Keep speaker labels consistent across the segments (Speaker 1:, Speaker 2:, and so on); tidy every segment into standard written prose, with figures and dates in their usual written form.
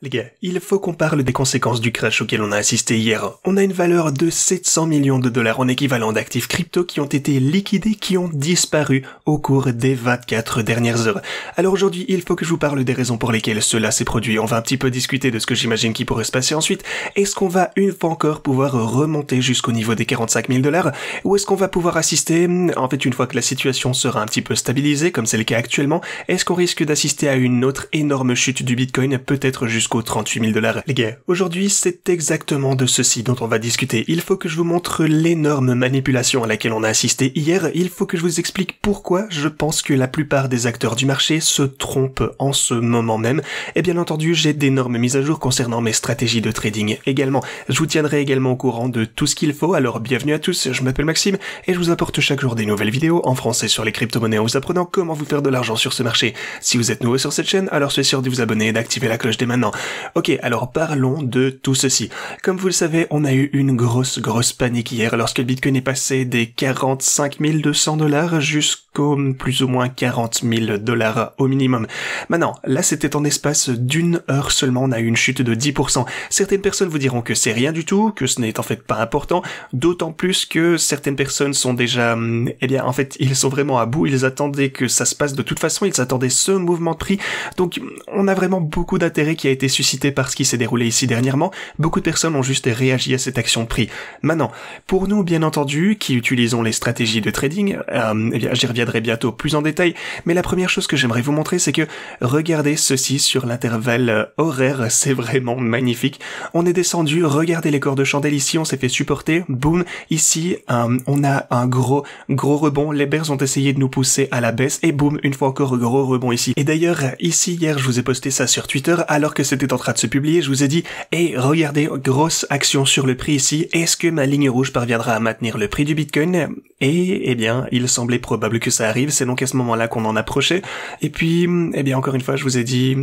Speaker 1: Les gars, il faut qu'on parle des conséquences du crash auquel on a assisté hier. On a une valeur de 700 millions de dollars en équivalent d'actifs crypto qui ont été liquidés, qui ont disparu au cours des 24 dernières heures. Alors aujourd'hui, il faut que je vous parle des raisons pour lesquelles cela s'est produit. On va un petit peu discuter de ce que j'imagine qui pourrait se passer ensuite. Est-ce qu'on va une fois encore pouvoir remonter jusqu'au niveau des 45 000 dollars? Ou est-ce qu'on va pouvoir assister, en fait une fois que la situation sera un petit peu stabilisée, comme c'est le cas actuellement, est-ce qu'on risque d'assister à une autre énorme chute du Bitcoin, peut-être jusqu'au 38 000 dollars. Les gars, aujourd'hui c'est exactement de ceci dont on va discuter. Il faut que je vous montre l'énorme manipulation à laquelle on a assisté hier. Il faut que je vous explique pourquoi je pense que la plupart des acteurs du marché se trompent en ce moment même. Et bien entendu, j'ai d'énormes mises à jour concernant mes stratégies de trading également. Je vous tiendrai également au courant de tout ce qu'il faut. Alors bienvenue à tous, je m'appelle Maxime et je vous apporte chaque jour des nouvelles vidéos en français sur les crypto-monnaies en vous apprenant comment vous faire de l'argent sur ce marché. Si vous êtes nouveau sur cette chaîne, alors soyez sûr de vous abonner et d'activer la cloche dès maintenant. Ok, alors parlons de tout ceci. Comme vous le savez, on a eu une grosse panique hier lorsque le Bitcoin est passé des 45 200 dollars jusqu'au plus ou moins 40 000 dollars au minimum. Maintenant, là c'était en espace d'une heure seulement, on a eu une chute de 10%. Certaines personnes vous diront que c'est rien du tout, que ce n'est en fait pas important, d'autant plus que certaines personnes sont déjà, eh bien en fait ils sont vraiment à bout, ils attendaient que ça se passe de toute façon, ils attendaient ce mouvement de prix, donc on a vraiment beaucoup d'intérêt qui a été suscité par ce qui s'est déroulé ici dernièrement. Beaucoup de personnes ont juste réagi à cette action de prix. Maintenant, pour nous bien entendu, qui utilisons les stratégies de trading, eh bien j'y reviendrai bientôt plus en détail, mais la première chose que j'aimerais vous montrer, c'est que regardez ceci sur l'intervalle horaire, c'est vraiment magnifique. On est descendu, regardez les corps de chandelle ici, on s'est fait supporter, boum, ici on a un gros rebond, les bears ont essayé de nous pousser à la baisse, et boum, une fois encore gros rebond ici. Et d'ailleurs, ici hier je vous ai posté ça sur Twitter, alors que c'était en train de se publier, je vous ai dit, hey, regardez, grosse action sur le prix ici, est-ce que ma ligne rouge parviendra à maintenir le prix du Bitcoin? Et, eh bien, il semblait probable que ça arrive, c'est donc à ce moment-là qu'on en approchait, et puis, eh bien, encore une fois, je vous ai dit,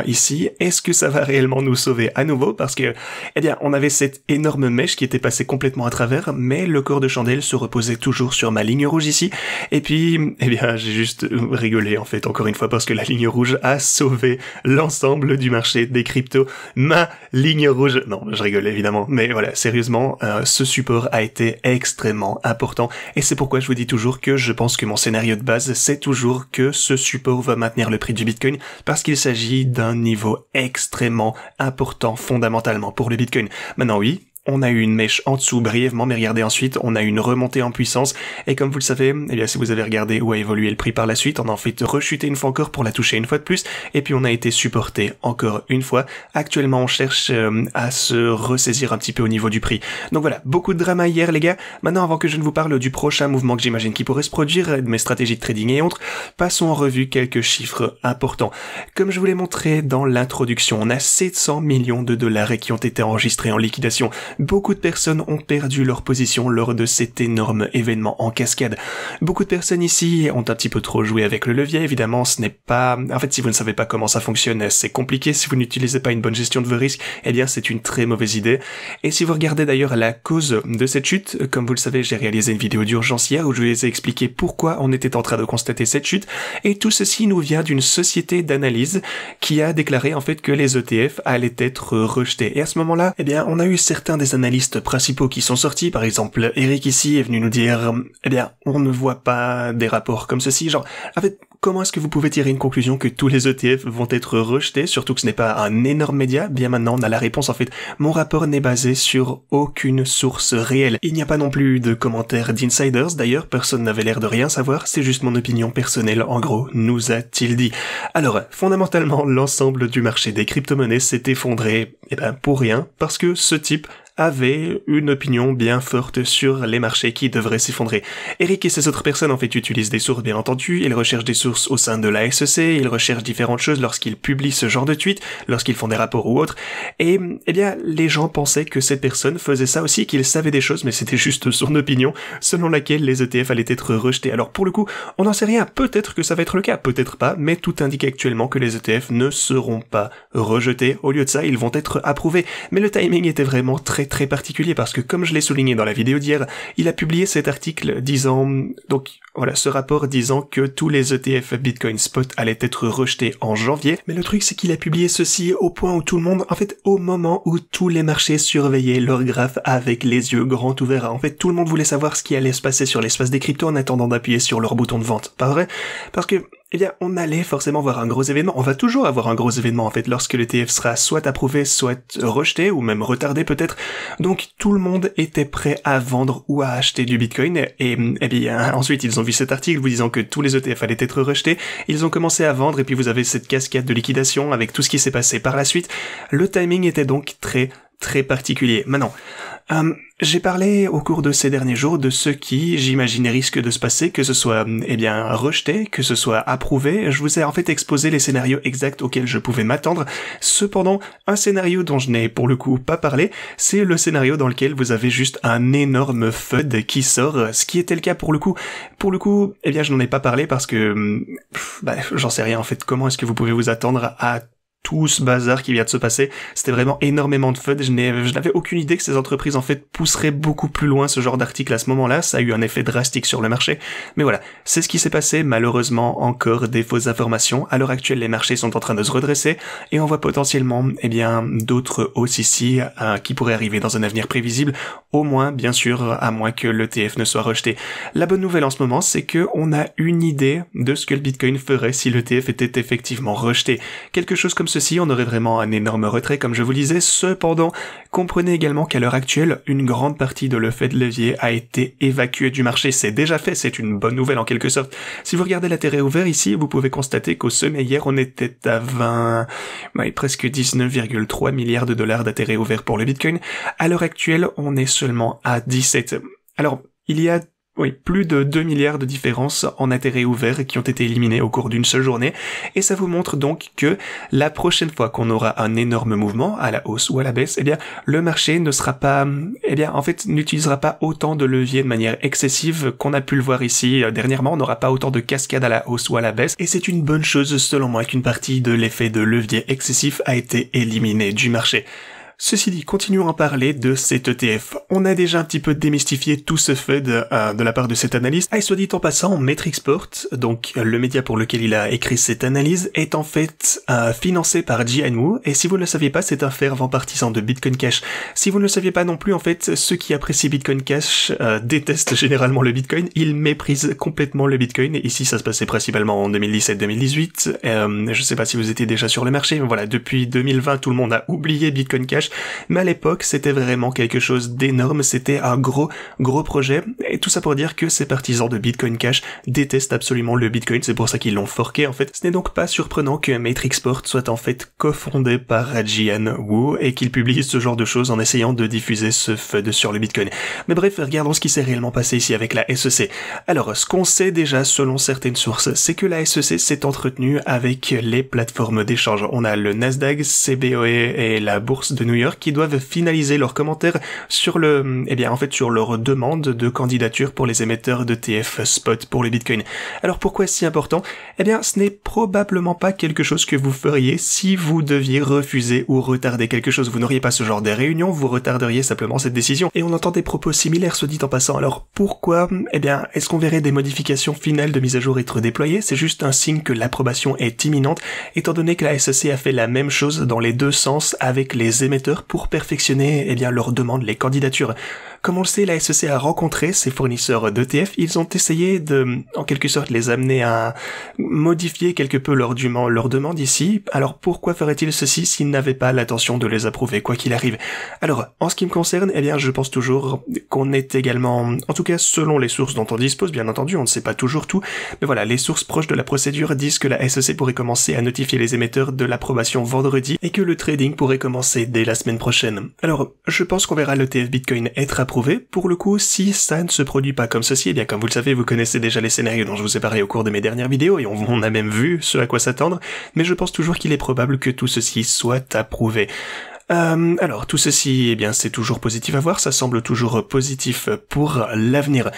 Speaker 1: ici, est-ce que ça va réellement nous sauver à nouveau? Parce que, eh bien, on avait cette énorme mèche qui était passée complètement à travers, mais le corps de chandelle se reposait toujours sur ma ligne rouge ici, et puis, eh bien, j'ai juste rigolé, en fait, encore une fois, parce que la ligne rouge a sauvé l'ensemble du marché des cryptos. Ma ligne rouge, non, je rigole évidemment, mais voilà, sérieusement, ce support a été extrêmement important, et c'est pourquoi je vous dis toujours que je pense que mon scénario de base, c'est toujours que ce support va maintenir le prix du Bitcoin, parce qu'il s'agit d'un niveau extrêmement important fondamentalement pour le Bitcoin. Maintenant oui, on a eu une mèche en dessous brièvement, mais regardez ensuite, on a eu une remontée en puissance, et comme vous le savez, eh bien si vous avez regardé où a évolué le prix par la suite, on a en fait rechuté une fois encore pour la toucher une fois de plus, et puis on a été supporté encore une fois. Actuellement on cherche à se ressaisir un petit peu au niveau du prix. Donc voilà, beaucoup de drama hier les gars. Maintenant avant que je ne vous parle du prochain mouvement que j'imagine qui pourrait se produire, de mes stratégies de trading et autres, passons en revue quelques chiffres importants. Comme je vous l'ai montré dans l'introduction, on a 700 millions de dollars qui ont été enregistrés en liquidation. Beaucoup de personnes ont perdu leur position lors de cet énorme événement en cascade. Beaucoup de personnes ici ont un petit peu trop joué avec le levier, évidemment ce n'est pas... En fait si vous ne savez pas comment ça fonctionne, c'est compliqué, si vous n'utilisez pas une bonne gestion de vos risques, eh bien c'est une très mauvaise idée. Et si vous regardez d'ailleurs la cause de cette chute, comme vous le savez j'ai réalisé une vidéo d'urgence hier où je vous ai expliqué pourquoi on était en train de constater cette chute, et tout ceci nous vient d'une société d'analyse qui a déclaré en fait que les ETF allaient être rejetés. Et à ce moment-là, eh bien on a eu certains des analystes principaux qui sont sortis, par exemple Eric ici est venu nous dire eh bien on ne voit pas des rapports comme ceci, genre en fait comment est-ce que vous pouvez tirer une conclusion que tous les ETF vont être rejetés, surtout que ce n'est pas un énorme média? Bien maintenant on a la réponse en fait, mon rapport n'est basé sur aucune source réelle, il n'y a pas non plus de commentaires d'insiders, d'ailleurs personne n'avait l'air de rien savoir, c'est juste mon opinion personnelle en gros, nous a-t-il dit. Alors fondamentalement l'ensemble du marché des crypto-monnaies s'est effondré, eh ben pour rien, parce que ce type avait une opinion bien forte sur les marchés qui devraient s'effondrer. Eric et ces autres personnes en fait utilisent des sources bien entendu, ils recherchent des sources au sein de la SEC, ils recherchent différentes choses lorsqu'ils publient ce genre de tweets, lorsqu'ils font des rapports ou autres, et eh bien les gens pensaient que cette personne faisait ça aussi, qu'il savait des choses, mais c'était juste son opinion, selon laquelle les ETF allaient être rejetés. Alors pour le coup, on n'en sait rien, peut-être que ça va être le cas, peut-être pas, mais tout indique actuellement que les ETF ne seront pas rejetés, au lieu de ça ils vont être approuvés, mais le timing était vraiment très particulier parce que comme je l'ai souligné dans la vidéo d'hier, il a publié cet article disant, donc voilà, ce rapport disant que tous les ETF l'ETF Bitcoin Spot allait être rejeté en janvier, mais le truc c'est qu'il a publié ceci au point où tout le monde, en fait au moment où tous les marchés surveillaient leur graphe avec les yeux grands ouverts. En fait tout le monde voulait savoir ce qui allait se passer sur l'espace des cryptos en attendant d'appuyer sur leur bouton de vente. Pas vrai? Parce que eh bien, on allait forcément voir un gros événement. On va toujours avoir un gros événement, en fait, lorsque l'ETF sera soit approuvé, soit rejeté, ou même retardé peut-être. Donc, tout le monde était prêt à vendre ou à acheter du Bitcoin. Et, eh bien, ensuite, ils ont vu cet article vous disant que tous les ETF allaient être rejetés. Ils ont commencé à vendre, et puis vous avez cette cascade de liquidation avec tout ce qui s'est passé par la suite. Le timing était donc très particulier. Maintenant, j'ai parlé au cours de ces derniers jours de ce qui, j'imagine, risque de se passer, que ce soit, eh bien, rejeté, que ce soit approuvé. Je vous ai en fait exposé les scénarios exacts auxquels je pouvais m'attendre. Cependant, un scénario dont je n'ai pour le coup pas parlé, c'est le scénario dans lequel vous avez juste un énorme FUD qui sort, ce qui était le cas pour le coup. Pour le coup, eh bien, je n'en ai pas parlé parce que, j'en sais rien en fait. Comment est-ce que vous pouvez vous attendre à tout ce bazar qui vient de se passer? C'était vraiment énormément de FUD. Je n'avais aucune idée que ces entreprises en fait pousseraient beaucoup plus loin ce genre d'article à ce moment-là. Ça a eu un effet drastique sur le marché. Mais voilà, c'est ce qui s'est passé. Malheureusement, encore des fausses informations. À l'heure actuelle, les marchés sont en train de se redresser et on voit potentiellement, eh bien, d'autres hausses ici qui pourraient arriver dans un avenir prévisible. Au moins, bien sûr, à moins que l'ETF ne soit rejeté. La bonne nouvelle en ce moment, c'est que on a une idée de ce que le Bitcoin ferait si l'ETF était effectivement rejeté. Quelque chose comme ceci, on aurait vraiment un énorme retrait, comme je vous le disais. Cependant, comprenez également qu'à l'heure actuelle, une grande partie de l'effet de levier a été évacuée du marché. C'est déjà fait, c'est une bonne nouvelle en quelque sorte. Si vous regardez l'intérêt ouvert ici, vous pouvez constater qu'au sommet hier, on était à presque 19,3 milliards de dollars d'intérêt ouvert pour le Bitcoin. À l'heure actuelle, on est seulement à 17. Alors, il y a plus de 2 milliards de différences en intérêt ouvert qui ont été éliminés au cours d'une seule journée. Et ça vous montre donc que la prochaine fois qu'on aura un énorme mouvement, à la hausse ou à la baisse, eh bien, le marché ne sera pas, n'utilisera pas autant de leviers de manière excessive qu'on a pu le voir ici dernièrement. On n'aura pas autant de cascades à la hausse ou à la baisse. Et c'est une bonne chose selon moi qu'une partie de l'effet de levier excessif a été éliminée du marché. Ceci dit, continuons à parler de cet ETF. On a déjà un petit peu démystifié tout ce FUD de la part de cet analyste. Et soit dit en passant, Metrixport, donc le média pour lequel il a écrit cette analyse, est en fait financé par Jihan Wu. Et si vous ne le saviez pas, c'est un fervent partisan de Bitcoin Cash. Si vous ne le saviez pas non plus, en fait, ceux qui apprécient Bitcoin Cash détestent généralement le Bitcoin. Ils méprisent complètement le Bitcoin. Et ici, ça se passait principalement en 2017-2018. Je sais pas si vous étiez déjà sur le marché, mais voilà, depuis 2020, tout le monde a oublié Bitcoin Cash. Mais à l'époque, c'était vraiment quelque chose d'énorme, c'était un gros projet, et tout ça pour dire que ces partisans de Bitcoin Cash détestent absolument le Bitcoin, c'est pour ça qu'ils l'ont forqué en fait. Ce n'est donc pas surprenant que Metrixport soit en fait cofondé par Jihan Wu, et qu'il publie ce genre de choses en essayant de diffuser ce FUD sur le Bitcoin. Mais bref, regardons ce qui s'est réellement passé ici avec la SEC. Alors, ce qu'on sait déjà selon certaines sources, c'est que la SEC s'est entretenue avec les plateformes d'échange. On a le Nasdaq, CBOE et la bourse de New York qui doivent finaliser leurs commentaires sur sur leur demande de candidature pour les émetteurs d'ETF spot pour le Bitcoin. Alors pourquoi est-ce si important? Eh bien, ce n'est probablement pas quelque chose que vous feriez si vous deviez refuser ou retarder quelque chose. Vous n'auriez pas ce genre de réunion, vous retarderiez simplement cette décision. Et on entend des propos similaires, soit dit en passant. Alors pourquoi? Eh bien, est-ce qu'on verrait des modifications finales de mise à jour être déployées? C'est juste un signe que l'approbation est imminente, étant donné que la SEC a fait la même chose dans les deux sens avec les émetteurs pour perfectionner leurs demandes, les candidatures. Comme on le sait, la SEC a rencontré ses fournisseurs d'ETF, ils ont essayé de, en quelque sorte, les amener à modifier quelque peu leur demande ici. Alors pourquoi ferait-il ceci s'ils n'avaient pas l'intention de les approuver, quoi qu'il arrive? Alors, en ce qui me concerne, je pense toujours qu'on est également, en tout cas selon les sources dont on dispose, bien entendu, on ne sait pas toujours tout, mais voilà, les sources proches de la procédure disent que la SEC pourrait commencer à notifier les émetteurs de l'approbation vendredi et que le trading pourrait commencer dès la semaine prochaine. Alors, je pense qu'on verra l'ETF Bitcoin être approuvé. Pour le coup, si ça ne se produit pas comme ceci, comme vous le savez, vous connaissez déjà les scénarios dont je vous ai parlé au cours de mes dernières vidéos et on a même vu ce à quoi s'attendre, mais je pense toujours qu'il est probable que tout ceci soit approuvé. Alors, tout ceci, eh bien, c'est toujours positif à voir, ça semble toujours positif pour l'avenir.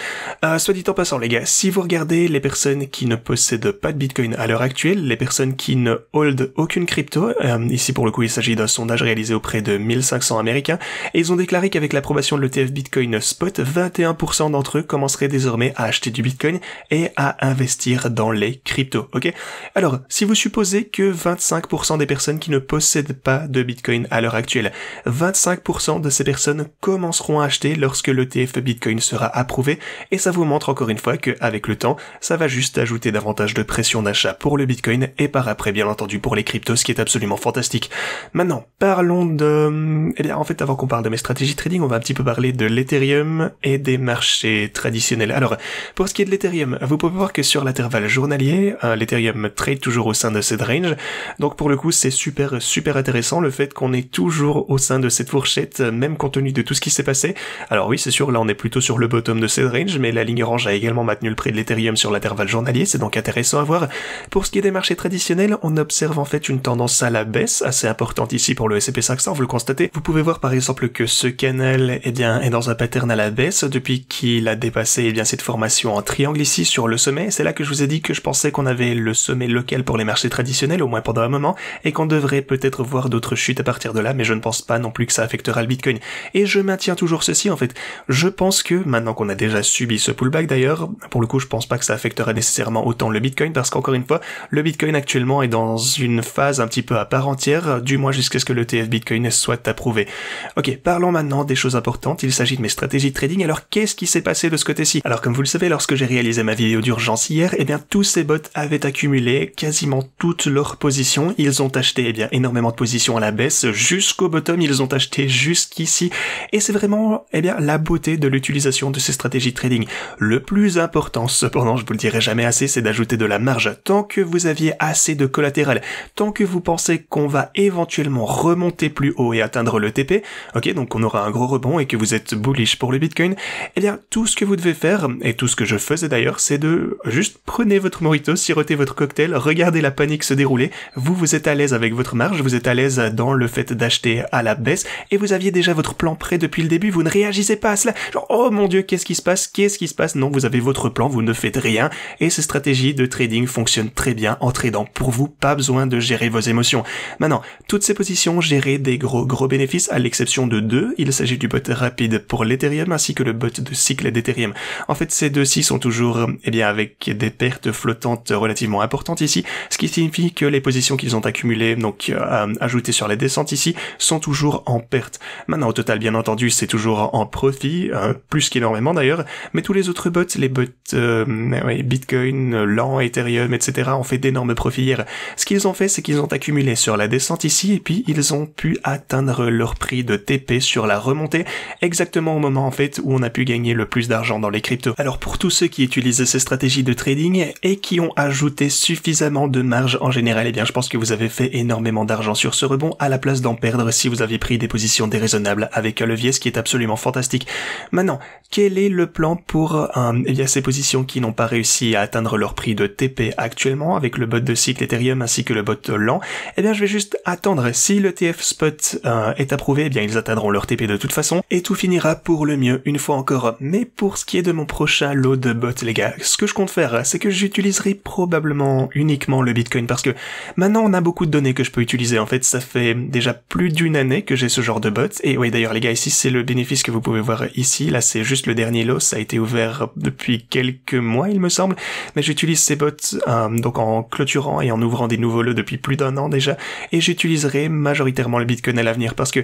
Speaker 1: Soit dit en passant, les gars, si vous regardez les personnes qui ne possèdent pas de Bitcoin à l'heure actuelle, les personnes qui ne hold aucune crypto, ici pour le coup, il s'agit d'un sondage réalisé auprès de 1500 Américains, et ils ont déclaré qu'avec l'approbation de l'ETF Bitcoin Spot, 21% d'entre eux commenceraient désormais à acheter du Bitcoin et à investir dans les cryptos, ok? Alors, si vous supposez que 25% des personnes qui ne possèdent pas de Bitcoin à l'heure actuelle, 25% de ces personnes commenceront à acheter lorsque l'ETF Bitcoin sera approuvé, et ça vous montre encore une fois qu'avec le temps, ça va juste ajouter davantage de pression d'achat pour le Bitcoin et par après bien entendu pour les cryptos, ce qui est absolument fantastique. Maintenant, parlons de... Eh bien en fait avant qu'on parle de mes stratégies trading, on va un petit peu parler de l'Ethereum et des marchés traditionnels. Alors, pour ce qui est de l'Ethereum, vous pouvez voir que sur l'intervalle journalier, l'Ethereum trade toujours au sein de cette range, donc pour le coup c'est super intéressant le fait qu'on est toujours au sein de cette fourchette, même compte tenu de tout ce qui s'est passé. Alors oui, c'est sûr, là on est plutôt sur le bottom de cette range, mais la ligne orange a également maintenu le prix de l'Ethereum sur l'intervalle journalier, c'est donc intéressant à voir. Pour ce qui est des marchés traditionnels, on observe en fait une tendance à la baisse, assez importante ici pour le S&P 500, vous le constatez. Vous pouvez voir par exemple que ce canal, eh bien, est dans un pattern à la baisse depuis qu'il a dépassé, eh bien, cette formation en triangle ici sur le sommet. C'est là que je vous ai dit que je pensais qu'on avait le sommet local pour les marchés traditionnels, au moins pendant un moment, et qu'on devrait peut-être voir d'autres chutes à partir de là, mais je ne pense pas non plus que ça affectera le Bitcoin. Et je maintiens toujours ceci, en fait. Je pense que, maintenant qu'on a déjà subi ce pullback d'ailleurs, pour le coup, je pense pas que ça affectera nécessairement autant le Bitcoin, parce qu'encore une fois, le Bitcoin actuellement est dans une phase un petit peu à part entière, du moins jusqu'à ce que le TF Bitcoin soit approuvé. Ok, parlons maintenant des choses importantes, il s'agit de mes stratégies de trading. Alors qu'est-ce qui s'est passé de ce côté-ci? Alors comme vous le savez, lorsque j'ai réalisé ma vidéo d'urgence hier, eh bien tous ces bots avaient accumulé quasiment toutes leurs positions, ils ont acheté eh bien énormément de positions à la baisse jusqu'au bottom, ils ont acheté jusqu'ici, et c'est vraiment eh bien la beauté de l'utilisation de ces stratégies de trading. Le plus important, cependant, je vous le dirai jamais assez, c'est d'ajouter de la marge. Tant que vous aviez assez de collatéral, tant que vous pensez qu'on va éventuellement remonter plus haut et atteindre le TP, ok, donc on aura un gros rebond et que vous êtes bullish pour le Bitcoin, eh bien tout ce que vous devez faire, et tout ce que je faisais d'ailleurs, c'est de juste prenez votre mojito, sirotez votre cocktail, regardez la panique se dérouler, vous êtes à l'aise avec votre marge, vous êtes à l'aise dans le fait d'acheter à la baisse, et vous aviez déjà votre plan prêt depuis le début, vous ne réagissez pas à cela, genre oh mon dieu, qu'est-ce qui se passe, non, vous avez votre plan, vous ne faites rien, et ces stratégies de trading fonctionnent très bien en tradant pour vous, pas besoin de gérer vos émotions. Maintenant, toutes ces positions géraient des gros bénéfices, à l'exception de deux, il s'agit du bot rapide pour l'Ethereum ainsi que le bot de cycle d'Ethereum. En fait, ces deux-ci sont toujours, eh bien, avec des pertes flottantes relativement importantes ici, ce qui signifie que les positions qu'ils ont accumulées, donc ajoutées sur la descente ici, sont toujours en perte. Maintenant, au total, bien entendu, c'est toujours en profit, plus qu'énormément d'ailleurs, mais tous les autres bots, les bots Bitcoin, Lan, Ethereum, etc., ont fait d'énormes profits hier. Ce qu'ils ont fait, c'est qu'ils ont accumulé sur la descente ici, et puis ils ont pu atteindre leur prix de TP sur la remontée, exactement au moment en fait où on a pu gagner le plus d'argent dans les cryptos. Alors pour tous ceux qui utilisent ces stratégies de trading et qui ont ajouté suffisamment de marge en général, eh bien je pense que vous avez fait énormément d'argent sur ce rebond à la place d'en perdre si vous aviez pris des positions déraisonnables avec un levier, ce qui est absolument fantastique. Maintenant, quel est le plan pour eh bien ces positions qui n'ont pas réussi à atteindre leur prix de TP actuellement avec le bot de cycle Ethereum ainsi que le bot Lan? Eh bien je vais juste attendre. Si le TF Spot est approuvé, eh bien ils atteindront leur TP de toute façon et tout finira pour le mieux une fois encore. Mais pour ce qui est de mon prochain lot de bots, les gars, ce que je compte faire, c'est que j'utiliserai probablement uniquement le Bitcoin parce que maintenant on a beaucoup de données que je peux utiliser. En fait, ça fait déjà plus d'une année que j'ai ce genre de bots. Et oui, d'ailleurs les gars, ici c'est le bénéfice que vous pouvez voir ici. Là c'est juste le dernier lot, ça a été ouvert depuis quelques mois il me semble. Mais j'utilise ces bots donc en clôturant et en ouvrant des nouveaux lots depuis plus d'un an déjà. Et j'utiliserai majoritairement le Bitcoin à l'avenir parce que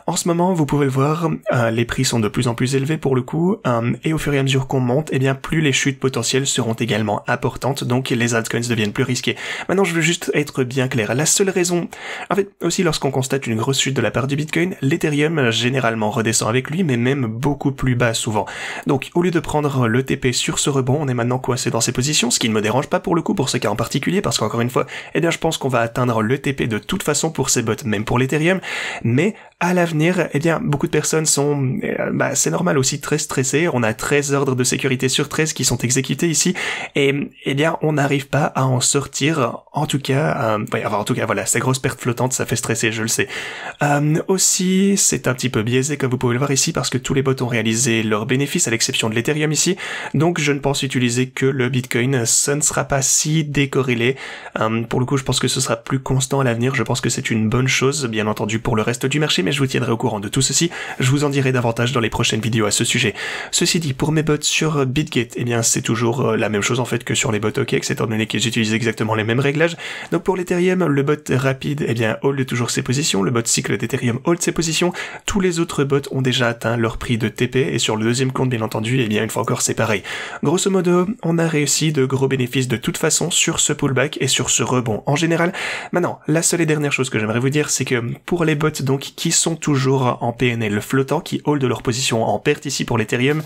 Speaker 1: en ce moment, vous pouvez le voir, les prix sont de plus en plus élevés pour le coup, et au fur et à mesure qu'on monte, eh bien plus les chutes potentielles seront également importantes, donc les altcoins deviennent plus risqués. Maintenant, je veux juste être bien clair. La seule raison, en fait, aussi lorsqu'on constate une grosse chute de la part du Bitcoin, l'Ethereum généralement redescend avec lui, mais même beaucoup plus bas souvent. Donc, au lieu de prendre le TP sur ce rebond, on est maintenant coincé dans ces positions, ce qui ne me dérange pas pour le coup, pour ce cas en particulier, parce qu'encore une fois, eh bien je pense qu'on va atteindre le TP de toute façon pour ces bots, même pour l'Ethereum, mais À l'avenir, eh bien, beaucoup de personnes sont, c'est normal aussi, très stressées. On a 13 ordres de sécurité sur 13 qui sont exécutés ici, et eh bien, on n'arrive pas à en sortir. En tout cas, voilà, ces grosses pertes flottantes, ça fait stresser, je le sais. Aussi, c'est un petit peu biaisé, comme vous pouvez le voir ici, parce que tous les bots ont réalisé leurs bénéfices, à l'exception de l'Ethereum ici. Donc, je ne pense utiliser que le Bitcoin. Ça ne sera pas si décorrélé. Pour le coup, je pense que ce sera plus constant à l'avenir. Je pense que c'est une bonne chose, bien entendu, pour le reste du marché, mais je vous tiendrai au courant de tout ceci. Je vous en dirai davantage dans les prochaines vidéos à ce sujet. Ceci dit, pour mes bots sur BitGate, eh bien, c'est toujours la même chose en fait que sur les bots OKEx, étant donné qu'ils utilisent exactement les mêmes réglages. Donc pour l'Ethereum, le bot rapide, eh bien, hold toujours ses positions. Le bot cycle d'Ethereum hold ses positions. Tous les autres bots ont déjà atteint leur prix de TP, et sur le deuxième compte, bien entendu, eh bien, une fois encore, c'est pareil. Grosso modo, on a réussi de gros bénéfices de toute façon sur ce pullback et sur ce rebond en général. Maintenant, la seule et dernière chose que j'aimerais vous dire, c'est que pour les bots donc qui sont toujours en PNL flottant, qui hold leur position en perte ici pour l'Ethereum,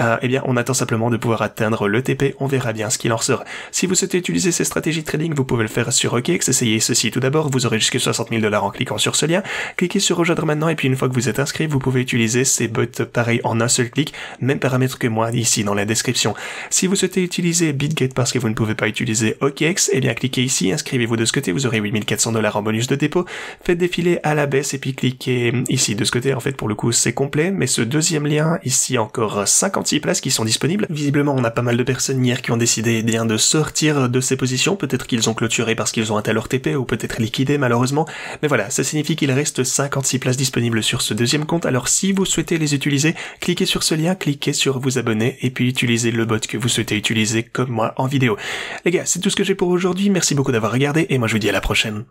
Speaker 1: eh bien on attend simplement de pouvoir atteindre le TP, on verra bien ce qu'il en sort. Si vous souhaitez utiliser ces stratégies de trading, vous pouvez le faire sur OKEx, essayez ceci tout d'abord, vous aurez jusqu'à 60 000 $ en cliquant sur ce lien, cliquez sur rejoindre maintenant, et puis une fois que vous êtes inscrit, vous pouvez utiliser ces bots pareil en un seul clic, même paramètre que moi ici dans la description. Si vous souhaitez utiliser BitGate parce que vous ne pouvez pas utiliser OKEx, eh bien cliquez ici, inscrivez-vous de ce côté, vous aurez 8400 $ en bonus de dépôt, faites défiler à la baisse et puis cliquez ici de ce côté. En fait pour le coup c'est complet, mais ce deuxième lien ici, encore 56 places qui sont disponibles. Visiblement on a pas mal de personnes hier qui ont décidé bien de sortir de ces positions, peut-être qu'ils ont clôturé parce qu'ils ont atteint leur TP, ou peut-être liquidé malheureusement, mais voilà, ça signifie qu'il reste 56 places disponibles sur ce deuxième compte. Alors si vous souhaitez les utiliser, cliquez sur ce lien, cliquez sur vous abonner et puis utilisez le bot que vous souhaitez utiliser comme moi en vidéo. Les gars, c'est tout ce que j'ai pour aujourd'hui, merci beaucoup d'avoir regardé et moi je vous dis à la prochaine.